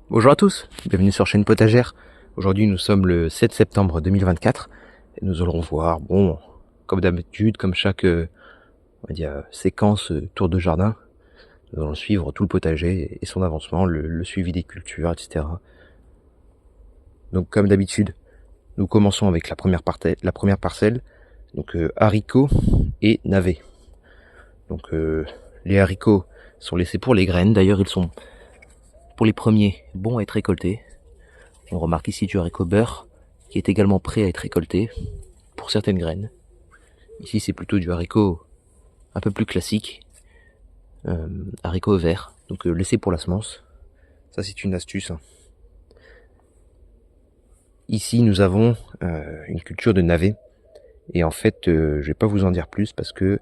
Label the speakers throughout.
Speaker 1: Bonjour à tous, bienvenue sur Chaîne Potagère. Aujourd'hui nous sommes le 7 septembre 2024 et nous allons voir, bon, comme d'habitude, comme chaque on va dire, séquence tour de jardin, nous allons suivre tout le potager et son avancement, le suivi des cultures, etc. Donc comme d'habitude, nous commençons avec la première parcelle, donc haricots et navets. Donc les haricots sont laissés pour les graines, d'ailleurs ils sont pour les premiers bons à être récoltés. On remarque ici du haricot beurre qui est également prêt à être récolté pour certaines graines. Ici c'est plutôt du haricot un peu plus classique, haricot vert, donc laissé pour la semence. Ça c'est une astuce. Ici nous avons une culture de navet et en fait je vais pas vous en dire plus parce que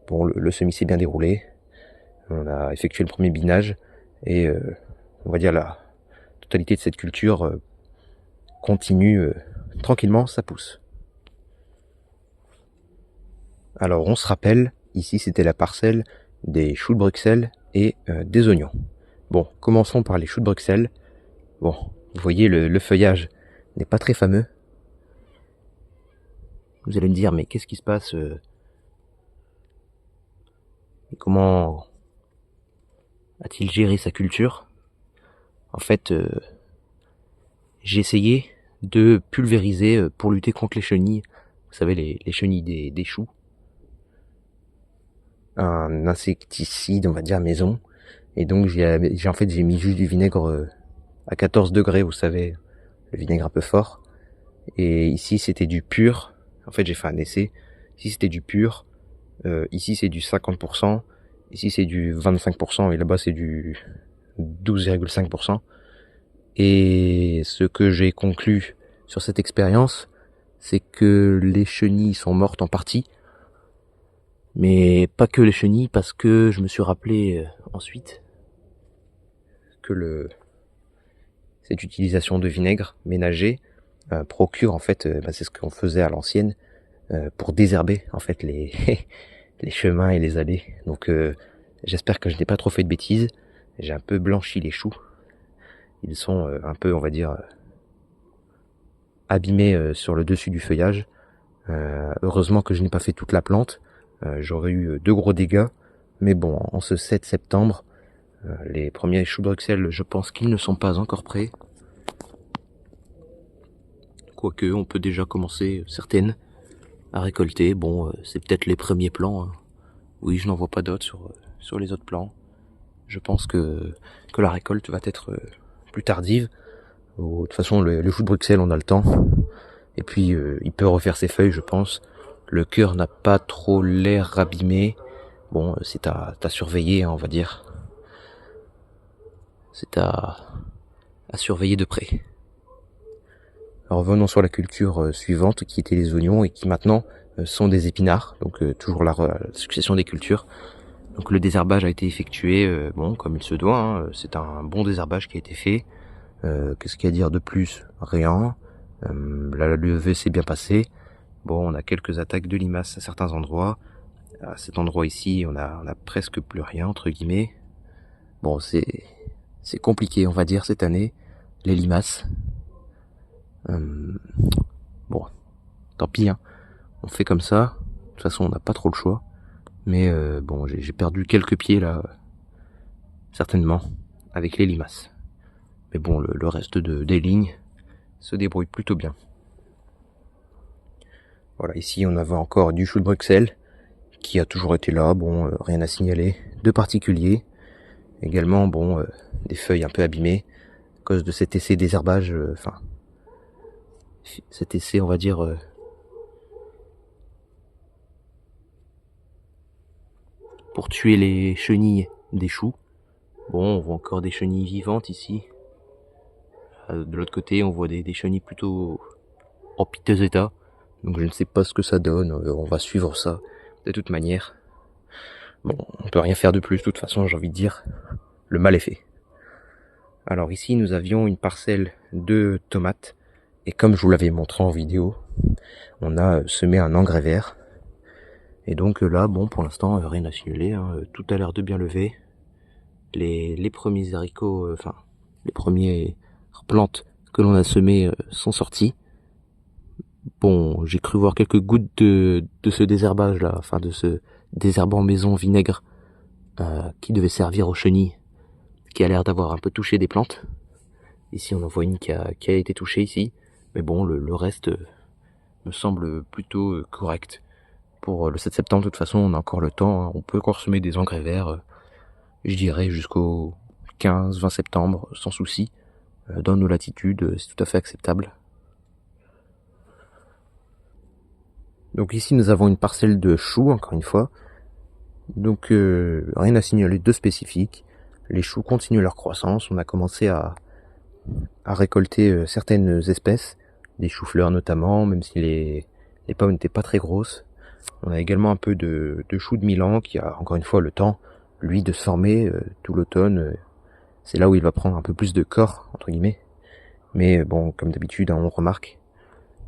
Speaker 1: bon, le semis s'est bien déroulé. On a effectué le premier binage et on va dire la totalité de cette culture continue tranquillement, ça pousse. Alors on se rappelle, ici c'était la parcelle des choux de Bruxelles et des oignons. Bon, commençons par les choux de Bruxelles. Bon, vous voyez le feuillage n'est pas très fameux. Vous allez me dire, mais qu'est-ce qui se passe comment a-t-il géré sa culture? En fait, j'ai essayé de pulvériser pour lutter contre les chenilles. Vous savez, les chenilles des choux. Un insecticide, on va dire, maison. Et donc j'ai mis juste du vinaigre à 14 degrés, vous savez, le vinaigre un peu fort. Et ici c'était du pur. En fait j'ai fait un essai. Ici c'était du pur. Ici c'est du 50%. Ici c'est du 25%. Et là-bas c'est du 12,5%. Et ce que j'ai conclu sur cette expérience, c'est que les chenilles sont mortes en partie. Mais pas que les chenilles, parce que je me suis rappelé ensuite que cette utilisation de vinaigre ménager procure en fait, c'est ce qu'on faisait à l'ancienne pour désherber en fait les les chemins et les allées. Donc j'espère que je n'ai pas trop fait de bêtises. J'ai un peu blanchi les choux. Ils sont un peu, on va dire, abîmés sur le dessus du feuillage. Heureusement que je n'ai pas fait toute la plante. J'aurais eu de gros dégâts. Mais bon, en ce 7 septembre, les premiers choux de Bruxelles, je pense qu'ils ne sont pas encore prêts. Quoique, on peut déjà commencer certaines à récolter. Bon, c'est peut-être les premiers plants. Hein. Oui, je n'en vois pas d'autres sur les autres plants. Je pense que la récolte va être plus tardive. De toute façon, le chou de Bruxelles, on a le temps. Et puis, il peut refaire ses feuilles, je pense. Le cœur n'a pas trop l'air abîmé. Bon, c'est à surveiller, hein, on va dire. C'est à surveiller de près. Alors, revenons sur la culture suivante, qui était les oignons, et qui maintenant sont des épinards. Donc, toujours la succession des cultures. Donc, le désherbage a été effectué, bon, comme il se doit. Hein, c'est un bon désherbage qui a été fait. Qu'est-ce qu'il y a à dire de plus? Rien. La levée s'est bien passée. Bon, on a quelques attaques de limaces à certains endroits. À cet endroit ici, on a presque plus rien, entre guillemets. Bon, c'est compliqué, on va dire, cette année, les limaces. Bon, tant pis, hein. On fait comme ça. De toute façon, on n'a pas trop le choix. Mais bon, j'ai perdu quelques pieds là, certainement, avec les limaces. Mais bon, le reste des lignes se débrouille plutôt bien. Voilà, ici on avait encore du chou de Bruxelles qui a toujours été là, bon, rien à signaler de particulier. Également, bon, des feuilles un peu abîmées à cause de cet essai désherbage, cet essai, on va dire, pour tuer les chenilles des choux. Bon, on voit encore des chenilles vivantes ici. De l'autre côté, on voit des chenilles plutôt en piteux état. Donc je ne sais pas ce que ça donne, on va suivre ça de toute manière. Bon, on peut rien faire de plus, de toute façon, j'ai envie de dire, le mal est fait. Alors ici, nous avions une parcelle de tomates, et comme je vous l'avais montré en vidéo, on a semé un engrais vert. Et donc là, bon, pour l'instant, rien à signaler, hein, tout a l'air de bien lever. Les premiers haricots, Les premières plantes que l'on a semées sont sorties. Bon, j'ai cru voir quelques gouttes de ce désherbage là, enfin de ce désherbant maison vinaigre qui devait servir aux chenilles, qui a l'air d'avoir un peu touché des plantes. Ici on en voit une qui a été touchée ici, mais bon le reste me semble plutôt correct. Pour le 7 septembre, de toute façon, on a encore le temps, hein. On peut encore semer des engrais verts, je dirais jusqu'au 15-20 septembre, sans souci. Dans nos latitudes, c'est tout à fait acceptable. Donc ici, nous avons une parcelle de choux, encore une fois. Donc rien à signaler de spécifique. Les choux continuent leur croissance. On a commencé à récolter certaines espèces, des choux-fleurs notamment, même si les pommes n'étaient pas très grosses. On a également un peu de chou de Milan qui a encore une fois le temps, lui, de se former tout l'automne. C'est là où il va prendre un peu plus de corps, entre guillemets. Mais bon, comme d'habitude, hein, on remarque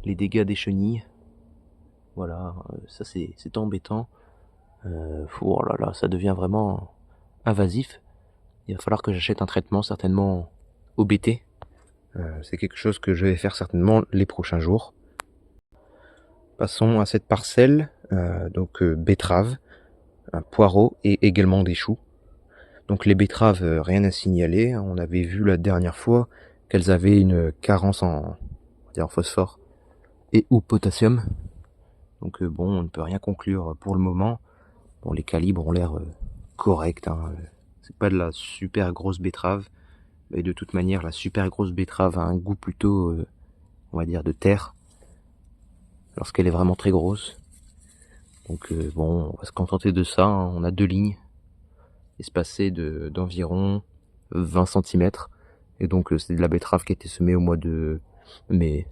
Speaker 1: les dégâts des chenilles. Voilà, ça c'est embêtant. Oh là là, ça devient vraiment invasif. Il va falloir que j'achète un traitement certainement au BT. C'est quelque chose que je vais faire certainement les prochains jours. Passons à cette parcelle, donc betterave, un poireau et également des choux. Donc les betteraves, rien à signaler. On avait vu la dernière fois qu'elles avaient une carence en phosphore et ou potassium. Donc bon, on ne peut rien conclure pour le moment. Bon, les calibres ont l'air corrects, hein. C'est pas de la super grosse betterave. Mais de toute manière, la super grosse betterave a un goût plutôt, on va dire, de terre. Lorsqu'elle est vraiment très grosse. Donc bon, on va se contenter de ça, hein. On a 2 lignes espacées d'environ 20 cm. Et donc c'est de la betterave qui a été semée au mois de mai.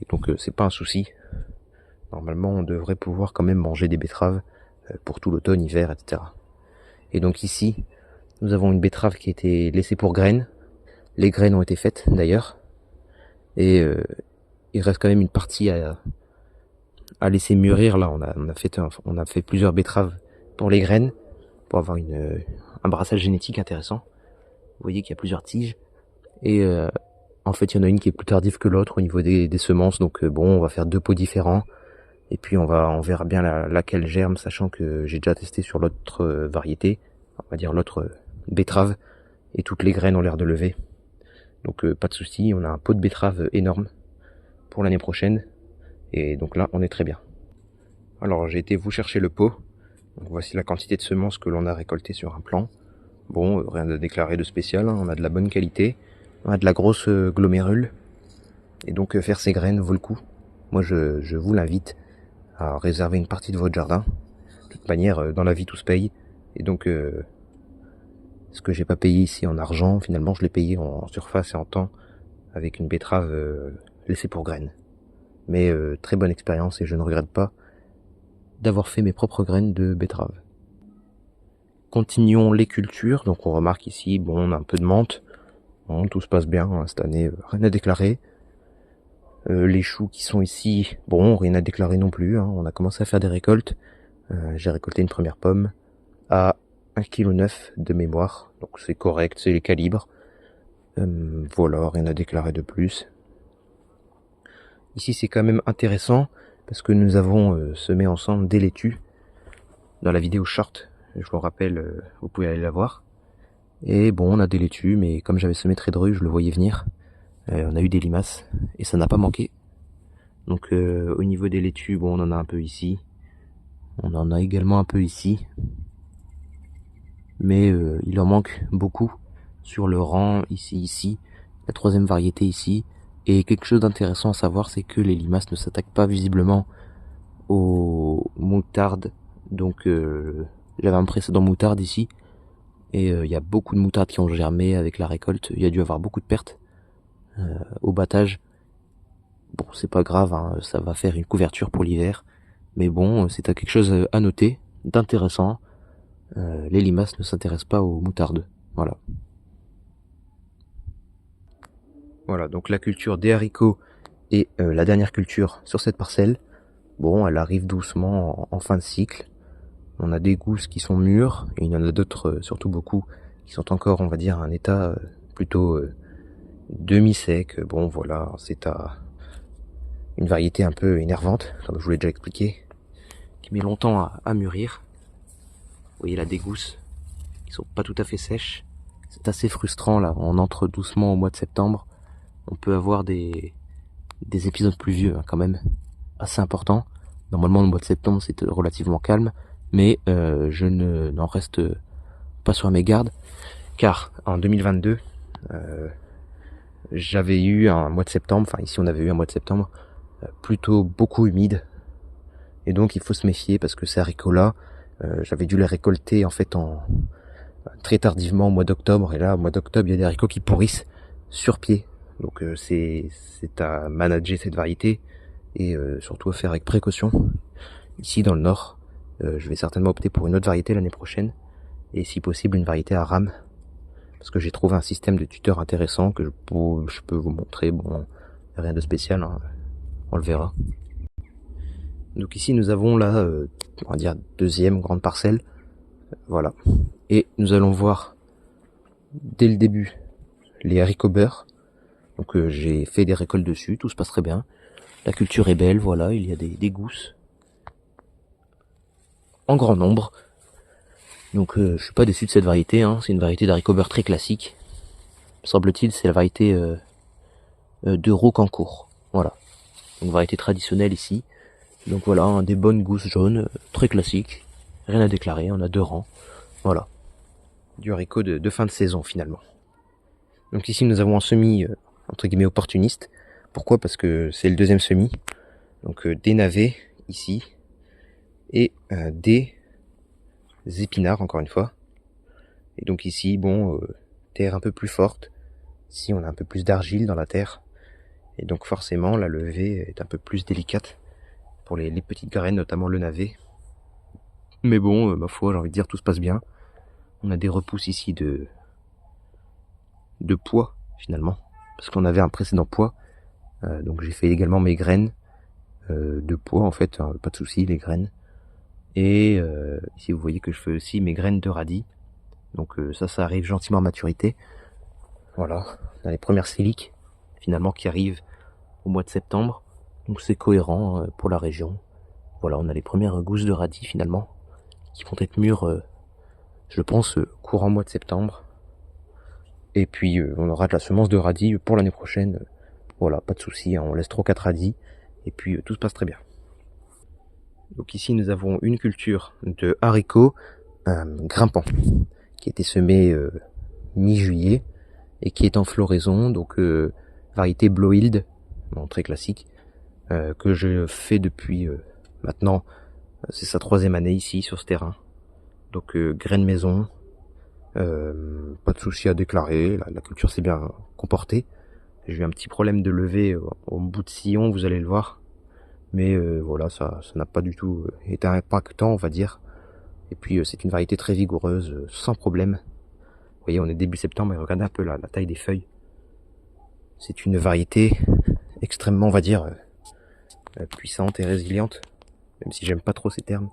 Speaker 1: Et donc c'est pas un souci. Normalement on devrait pouvoir quand même manger des betteraves pour tout l'automne, hiver, etc. Et donc ici, nous avons une betterave qui a été laissée pour graines. Les graines ont été faites d'ailleurs. Et il reste quand même une partie à laisser mûrir. Là, on a fait plusieurs betteraves pour les graines, pour avoir un brassage génétique intéressant. Vous voyez qu'il y a plusieurs tiges. Et en fait, il y en a une qui est plus tardive que l'autre au niveau des semences. Donc bon, on va faire 2 pots différents. Et puis on verra bien laquelle germe, sachant que j'ai déjà testé sur l'autre variété, on va dire l'autre betterave, et toutes les graines ont l'air de lever. Donc pas de souci, on a un pot de betterave énorme pour l'année prochaine. Et donc là, on est très bien. Alors j'ai été vous chercher le pot. Donc, voici la quantité de semences que l'on a récoltées sur un plant. Bon, rien à déclarer de spécial, hein. On a de la bonne qualité. On a de la grosse glomérule. Et donc faire ces graines vaut le coup. Moi je vous l'invite à réserver une partie de votre jardin. De toute manière, dans la vie tout se paye. Et donc ce que j'ai pas payé ici en argent, finalement je l'ai payé en surface et en temps avec une betterave laissée pour graines. Mais très bonne expérience et je ne regrette pas d'avoir fait mes propres graines de betterave. Continuons les cultures. Donc on remarque ici, bon, on a un peu de menthe. Bon, tout se passe bien, hein, cette année, rien à déclarer. Les choux qui sont ici, bon, rien à déclarer non plus, hein. On a commencé à faire des récoltes. J'ai récolté une première pomme à 1,9 kg de mémoire. Donc c'est correct, c'est les calibres. Voilà, rien à déclarer de plus. Ici c'est quand même intéressant parce que nous avons semé ensemble des laitues dans la vidéo short. Je vous rappelle, vous pouvez aller la voir. Et bon, on a des laitues, mais comme j'avais semé très dru, je le voyais venir. On a eu des limaces et ça n'a pas manqué. Donc au niveau des laitues, bon, on en a un peu ici. On en a également un peu ici. Mais il en manque beaucoup sur le rang ici, la 3e variété ici. Et quelque chose d'intéressant à savoir, c'est que les limaces ne s'attaquent pas visiblement aux moutardes. Donc j'avais un précédent moutarde ici. Et il y a beaucoup de moutardes qui ont germé avec la récolte. Il y a dû avoir beaucoup de pertes au battage. Bon, c'est pas grave, hein, ça va faire une couverture pour l'hiver. Mais bon, c'est quelque chose à noter, d'intéressant. Les limaces ne s'intéressent pas aux moutardes. Voilà. Voilà, donc la culture des haricots est la dernière culture sur cette parcelle. Bon, elle arrive doucement en fin de cycle. On a des gousses qui sont mûres, et il y en a d'autres, surtout beaucoup, qui sont encore, on va dire, à un état plutôt demi-sec. Bon voilà, c'est une variété un peu énervante, comme je vous l'ai déjà expliqué, qui met longtemps à mûrir. Vous voyez là des gousses qui sont pas tout à fait sèches. C'est assez frustrant là, on entre doucement au mois de septembre. On peut avoir des épisodes pluvieux quand même, assez importants. Normalement le mois de septembre c'est relativement calme, mais je n'en reste pas sur mes gardes, car en 2022, j'avais eu un mois de septembre, enfin ici on avait eu un mois de septembre plutôt beaucoup humide, et donc il faut se méfier parce que ces haricots-là, j'avais dû les récolter en fait très tardivement au mois d'octobre, et là au mois d'octobre il y a des haricots qui pourrissent sur pied, donc c'est à manager cette variété et surtout à faire avec précaution. Ici dans le nord, je vais certainement opter pour une autre variété l'année prochaine, et si possible une variété à rame, parce que j'ai trouvé un système de tuteur intéressant que je peux vous montrer. Bon, rien de spécial, hein, on le verra. Donc ici nous avons là, on va dire deuxième grande parcelle, voilà. Et nous allons voir dès le début les haricots beurre. Donc j'ai fait des récoltes dessus, tout se passe très bien. La culture est belle, voilà, il y a des gousses en grand nombre. Donc je suis pas déçu de cette variété, hein. C'est une variété d'haricots beurre très classique. Semble-t-il, c'est la variété de Rocancourt. Voilà, une variété traditionnelle ici. Donc voilà, hein, des bonnes gousses jaunes, très classiques. Rien à déclarer, on a 2 rangs. Voilà, du haricot de fin de saison finalement. Donc ici nous avons un semis entre guillemets opportuniste. Pourquoi? Parce que c'est le deuxième semis. Donc des navets ici et des épinards encore une fois. Et donc ici, bon, terre un peu plus forte. Ici on a un peu plus d'argile dans la terre. Et donc forcément la levée est un peu plus délicate pour les petites graines, notamment le navet. Mais bon, ma foi, j'ai envie de dire, tout se passe bien. On a des repousses ici de pois finalement, parce qu'on avait un précédent pois. Donc j'ai fait également mes graines de pois en fait, hein, pas de souci, les graines. Et ici vous voyez que je fais aussi mes graines de radis. Donc ça arrive gentiment à maturité. Voilà, on a les premières siliques finalement qui arrivent au mois de septembre. Donc c'est cohérent pour la région. Voilà, on a les premières gousses de radis finalement qui vont être mûres, je pense, courant mois de septembre. Et puis on aura de la semence de radis pour l'année prochaine. Voilà, pas de souci, hein, on laisse 3-4 radis et puis tout se passe très bien. Donc ici nous avons une culture de haricots grimpants qui a été semée mi-juillet et qui est en floraison, donc variété Blowild, bon, très classique, que je fais depuis maintenant, c'est sa 3e année ici sur ce terrain. Donc graines maison, pas de souci à déclarer, la culture s'est bien comportée. J'ai eu un petit problème de levée au bout de sillon, vous allez le voir. Mais voilà, ça n'a pas du tout été impactant, on va dire. Et puis c'est une variété très vigoureuse, sans problème. Vous voyez, on est début septembre et regardez un peu la taille des feuilles. C'est une variété extrêmement, on va dire, puissante et résiliente. Même si j'aime pas trop ces termes.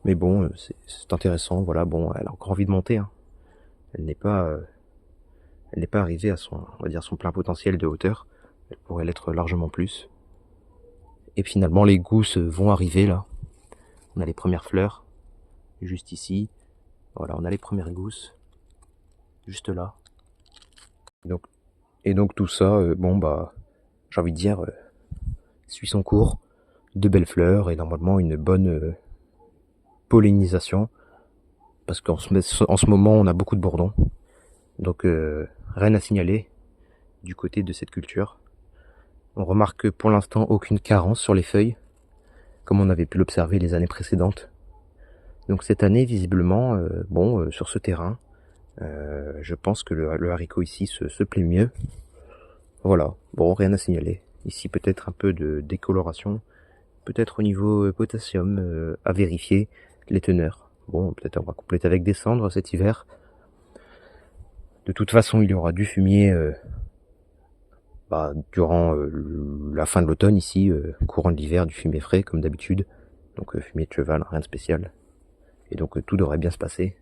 Speaker 1: Mais bon, c'est intéressant, voilà, bon, elle a encore envie de monter, hein. Elle n'est pas arrivée à son, on va dire, son plein potentiel de hauteur. Elle pourrait l'être largement plus. Et finalement, les gousses vont arriver là. On a les premières fleurs, juste ici. Voilà, on a les premières gousses, juste là. Et donc tout ça, bon bah, j'ai envie de dire, suit son cours. De belles fleurs et normalement une bonne pollinisation. Parce qu'en ce moment, on a beaucoup de bourdons. Donc rien à signaler du côté de cette culture. On remarque pour l'instant aucune carence sur les feuilles, comme on avait pu l'observer les années précédentes. Donc cette année, visiblement, sur ce terrain, je pense que le haricot ici se plaît mieux. Voilà, bon, rien à signaler. Ici peut-être un peu de décoloration, peut-être au niveau potassium, à vérifier les teneurs. Bon, peut-être on va compléter avec des cendres cet hiver. De toute façon, il y aura du fumier durant la fin de l'automne ici, courant de l'hiver, du fumier frais comme d'habitude. Donc fumier de cheval, rien de spécial. Et donc tout devrait bien se passer.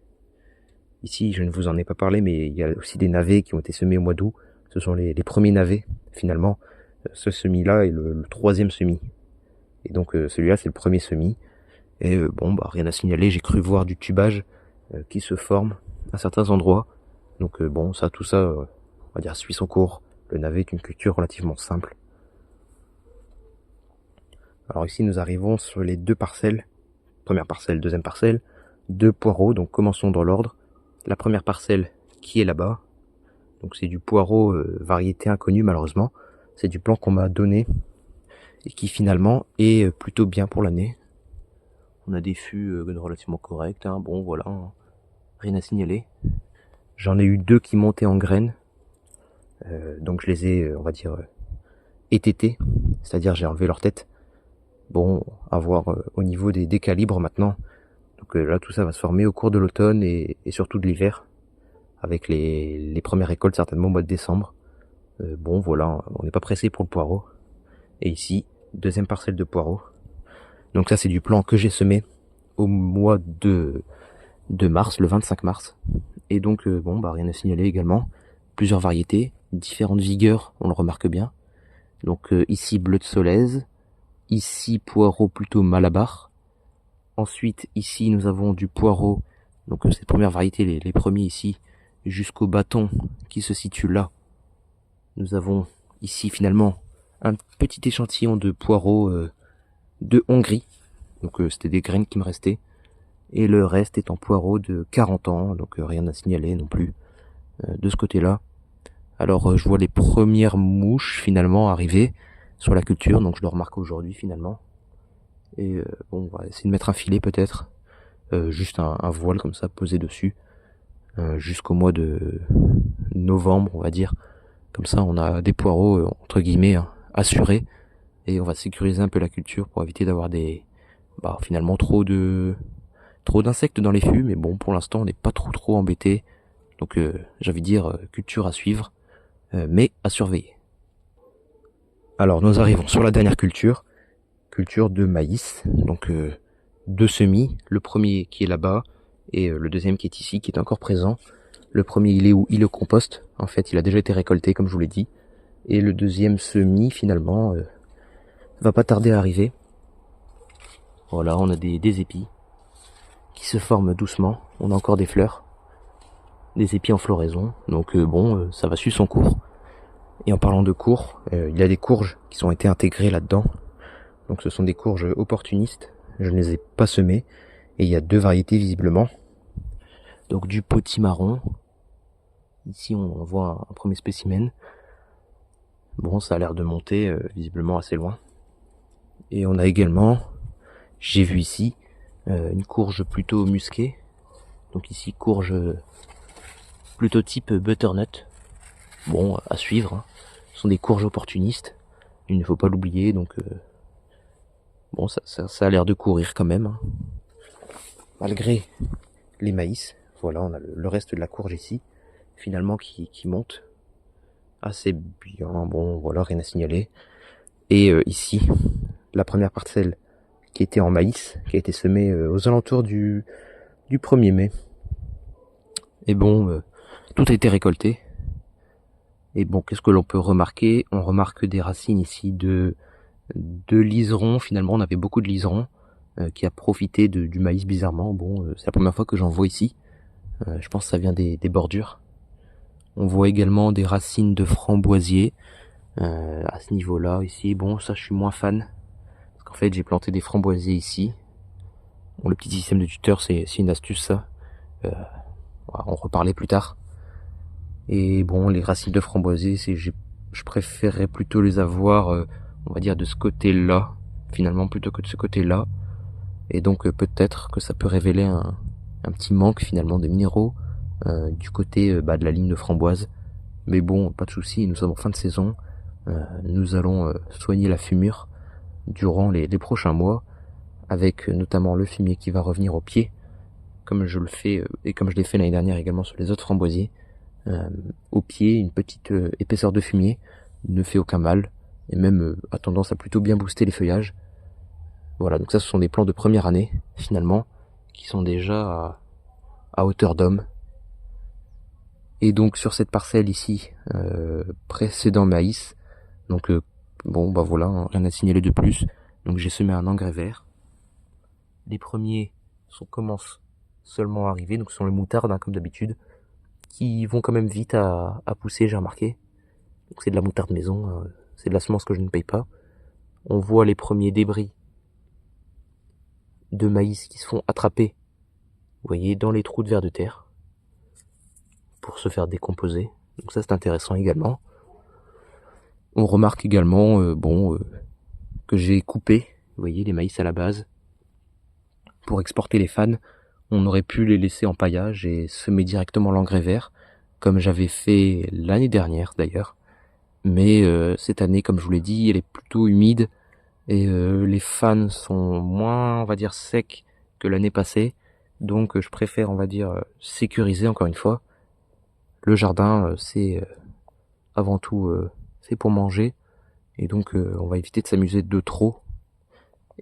Speaker 1: Ici, je ne vous en ai pas parlé, mais il y a aussi des navets qui ont été semés au mois d'août. Ce sont les premiers navets, finalement. Ce semis-là est le troisième semis. Et donc celui-là, c'est le premier semis. Et bon, bah rien à signaler, j'ai cru voir du tubage qui se forme à certains endroits. Donc bon, ça, tout ça, on va dire, suit son cours. Le navet est une culture relativement simple. Alors ici, nous arrivons sur les deux parcelles. Première parcelle, deuxième parcelle. Deux poireaux, donc commençons dans l'ordre. La première parcelle qui est là-bas. Donc c'est du poireau variété inconnue malheureusement. C'est du plan qu'on m'a donné et qui finalement est plutôt bien pour l'année. On a des fûts relativement corrects, hein. Bon voilà, hein. Rien à signaler. J'en ai eu deux qui montaient en graines. Donc je les ai, on va dire, étêtés. C'est-à-dire j'ai enlevé leur tête. Bon, à voir au niveau des calibres maintenant. Donc là tout ça va se former au cours de l'automne et surtout de l'hiver. Avec les premières récoltes certainement au mois de décembre. Bon voilà, on n'est pas pressé pour le poireau. Et ici, deuxième parcelle de poireau. Donc ça c'est du plan que j'ai semé au mois de mars, le 25 mars. Et donc bon bah rien à signaler également. Plusieurs variétés, différentes vigueurs, on le remarque bien. Donc ici bleu de Solèze, ici poireau plutôt Malabar. Ensuite ici nous avons du poireau, donc cette première variété, les premiers ici, jusqu'au bâton qui se situe là. Nous avons ici finalement un petit échantillon de poireaux de Hongrie. Donc c'était des graines qui me restaient. Et le reste est en poireaux de 40 ans, donc rien à signaler non plus de ce côté-là. Alors je vois les premières mouches finalement arriver sur la culture, donc je le remarque aujourd'hui finalement. Et bon, on va essayer de mettre un filet peut-être, juste un voile comme ça posé dessus, jusqu'au mois de novembre on va dire. Comme ça on a des poireaux entre guillemets assurés, et on va sécuriser un peu la culture pour éviter d'avoir finalement trop d'insectes dans les fûts. Mais bon, pour l'instant on n'est pas trop embêté, donc j'ai envie de dire culture à suivre, mais à surveiller. Alors nous arrivons sur la dernière culture de maïs, donc deux semis, le premier qui est là-bas et le deuxième qui est ici, qui est encore présent. Le premier il est où? Il est au compost, en fait il a déjà été récolté comme je vous l'ai dit, et le deuxième semis finalement va pas tarder à arriver. Voilà, on a des épis qui se forment doucement, on a encore des fleurs, des épis en floraison, donc bon, ça va suivre son cours. Et en parlant de cours, il y a des courges qui ont été intégrées là-dedans. Donc ce sont des courges opportunistes, je ne les ai pas semées, et il y a deux variétés visiblement. Donc du potimarron, ici on voit un premier spécimen. Bon, ça a l'air de monter visiblement assez loin. Et on a également, j'ai vu ici, une courge plutôt musquée. Donc ici courge plutôt type butternut. Bon, à suivre, hein. Ce sont des courges opportunistes, il ne faut pas l'oublier, donc bon, ça a l'air de courir quand même, hein. Malgré les maïs, voilà, on a le reste de la courge ici, finalement qui monte assez bien. Bon, voilà, rien à signaler. Et ici, la première parcelle qui était en maïs, qui a été semée aux alentours du 1er mai. Et bon, tout a été récolté. Et bon, qu'est-ce que l'on peut remarquer? On remarque des racines ici de liserons. Finalement, on avait beaucoup de liserons qui a profité du maïs bizarrement. Bon, c'est la première fois que j'en vois ici. Je pense que ça vient des bordures. On voit également des racines de framboisier à ce niveau-là ici. Bon, ça je suis moins fan, parce qu'en fait j'ai planté des framboisiers ici. Bon, le petit système de tuteur, c'est une astuce ça. On va en reparler plus tard. Et bon, les racines de framboisier, je préférerais plutôt les avoir, on va dire, de ce côté-là, finalement, plutôt que de ce côté-là. Et donc peut-être que ça peut révéler un petit manque finalement de minéraux du côté de la ligne de framboise. Mais bon, pas de souci, nous sommes en fin de saison. Nous allons soigner la fumure durant les prochains mois, avec notamment le fumier qui va revenir au pied, comme je le fais et comme je l'ai fait l'année dernière également sur les autres framboisiers. Au pied, une petite épaisseur de fumier ne fait aucun mal, et même a tendance à plutôt bien booster les feuillages. Voilà, donc ça ce sont des plants de première année, finalement, qui sont déjà à hauteur d'homme. Et donc sur cette parcelle ici, précédent maïs, donc bon bah voilà, hein, rien à signaler de plus. Donc j'ai semé un engrais vert. Les premiers commencent seulement à arriver, donc ce sont les moutardes, hein, comme d'habitude, qui vont quand même vite à pousser, j'ai remarqué. Donc c'est de la moutarde maison, hein, c'est de la semence que je ne paye pas. On voit les premiers débris de maïs qui se font attraper, vous voyez, dans les trous de vers de terre, pour se faire décomposer. Donc ça c'est intéressant également. On remarque également, que j'ai coupé, vous voyez, les maïs à la base. Pour exporter les fans, on aurait pu les laisser en paillage et semer directement l'engrais vert, comme j'avais fait l'année dernière d'ailleurs. Mais cette année, comme je vous l'ai dit, elle est plutôt humide et les fans sont moins, on va dire, secs que l'année passée. Donc je préfère, on va dire, sécuriser encore une fois. Le jardin, c'est avant tout fait pour manger. Et donc on va éviter de s'amuser de trop.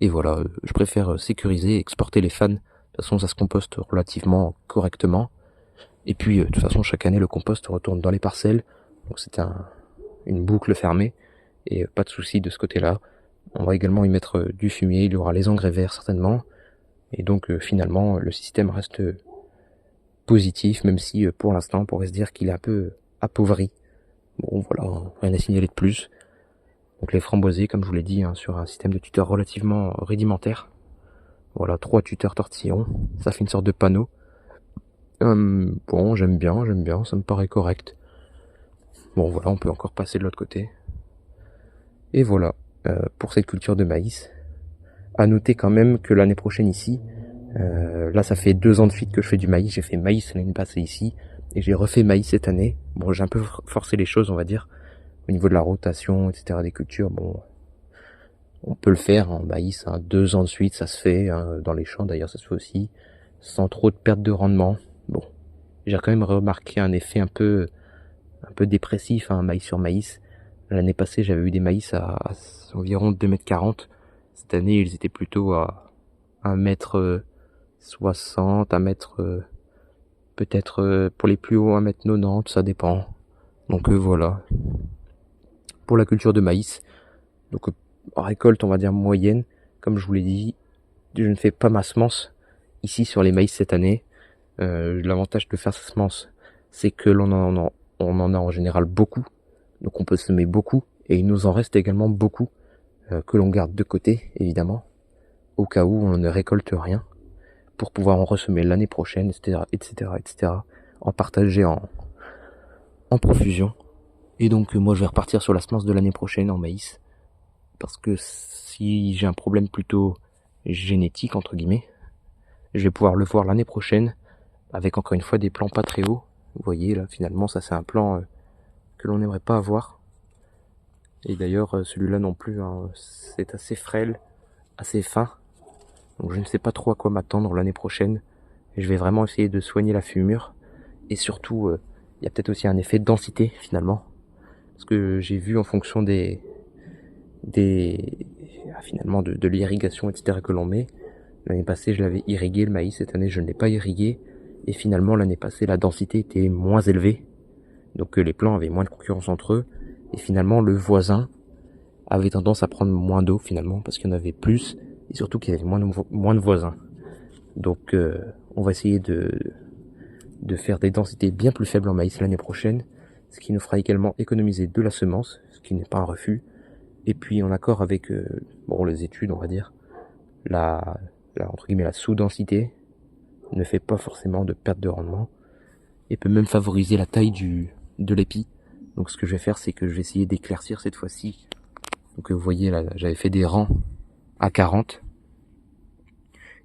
Speaker 1: Et voilà, je préfère sécuriser et exporter les fans. De toute façon, ça se composte relativement correctement. Et puis, de toute façon, chaque année, le compost retourne dans les parcelles. Donc c'est une boucle fermée. Et pas de souci de ce côté-là. On va également y mettre du fumier. Il y aura les engrais verts certainement. Et donc finalement, le système reste positif, même si pour l'instant, on pourrait se dire qu'il est un peu appauvri. Bon voilà, rien à signaler de plus. Donc les framboisiers, comme je vous l'ai dit, hein, sur un système de tuteur relativement rudimentaire. Voilà, 3 tuteurs tortillons, ça fait une sorte de panneau. Bon, j'aime bien, ça me paraît correct. Bon voilà, on peut encore passer de l'autre côté. Et voilà, pour cette culture de maïs. À noter quand même que l'année prochaine ici, là ça fait 2 ans de suite que je fais du maïs. J'ai fait maïs l'année passée ici, et j'ai refait maïs cette année. Bon, j'ai un peu forcé les choses, on va dire, au niveau de la rotation, etc. des cultures. Bon, on peut le faire en maïs, hein, 2 ans de suite, ça se fait, hein, dans les champs d'ailleurs ça se fait aussi, sans trop de perte de rendement. Bon, j'ai quand même remarqué un effet un peu dépressif, hein, maïs sur maïs. L'année passée j'avais eu des maïs à environ 2,40 m. Cette année ils étaient plutôt à 1,60 m, 1 m, peut-être pour les plus hauts 1,90 m, ça dépend. Donc voilà, pour la culture de maïs. Donc récolte, on va dire moyenne. Comme je vous l'ai dit, je ne fais pas ma semence ici sur les maïs cette année. L'avantage de faire sa semence, c'est que on en a en général beaucoup. Donc on peut semer beaucoup. Et il nous en reste également beaucoup que l'on garde de côté, évidemment, au cas où on ne récolte rien, pour pouvoir en ressemer l'année prochaine, etc., etc., etc., en partager en profusion. Et donc moi je vais repartir sur la semence de l'année prochaine en maïs. Parce que si j'ai un problème plutôt génétique, entre guillemets, je vais pouvoir le voir l'année prochaine, avec encore une fois des plants pas très hauts. Vous voyez là, finalement ça c'est un plan que l'on n'aimerait pas avoir. Et d'ailleurs celui-là non plus, hein, c'est assez frêle, assez fin. Donc je ne sais pas trop à quoi m'attendre l'année prochaine. Et je vais vraiment essayer de soigner la fumure. Et surtout, il y a peut-être aussi un effet de densité finalement. Parce que j'ai vu en fonction finalement de l'irrigation, etc. que l'on met. L'année passée je l'avais irrigué le maïs, cette année je ne l'ai pas irrigué, et finalement l'année passée la densité était moins élevée, donc les plants avaient moins de concurrence entre eux, et finalement le voisin avait tendance à prendre moins d'eau finalement, parce qu'il y en avait plus, et surtout qu'il y avait moins de voisins. Donc on va essayer de faire des densités bien plus faibles en maïs l'année prochaine, ce qui nous fera également économiser de la semence, ce qui n'est pas un refus. Et puis en accord avec les études, on va dire, entre guillemets, la sous-densité ne fait pas forcément de perte de rendement et peut même favoriser la taille de l'épi. Donc ce que je vais faire, c'est que je vais essayer d'éclaircir cette fois-ci. Donc vous voyez là, j'avais fait des rangs à 40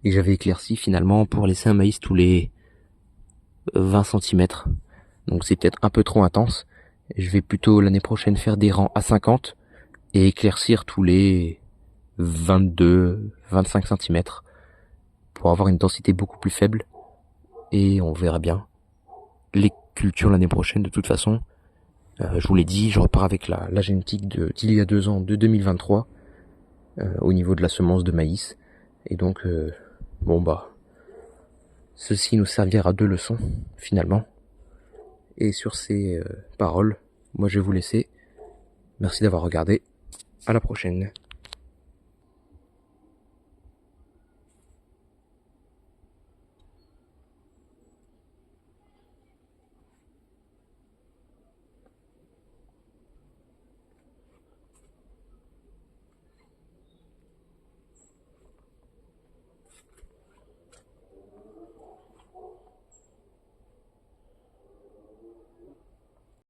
Speaker 1: et j'avais éclairci finalement pour laisser un maïs tous les 20 cm. Donc c'est peut-être un peu trop intense. Je vais plutôt l'année prochaine faire des rangs à 50 et éclaircir tous les 22-25 cm pour avoir une densité beaucoup plus faible, et on verra bien. Les cultures l'année prochaine, de toute façon, je vous l'ai dit, je repars avec la génétique d'il y a 2 ans, de 2023, au niveau de la semence de maïs, et donc ceci nous servira de leçon finalement, Et sur ces paroles, moi je vais vous laisser. Merci d'avoir regardé. À la prochaine.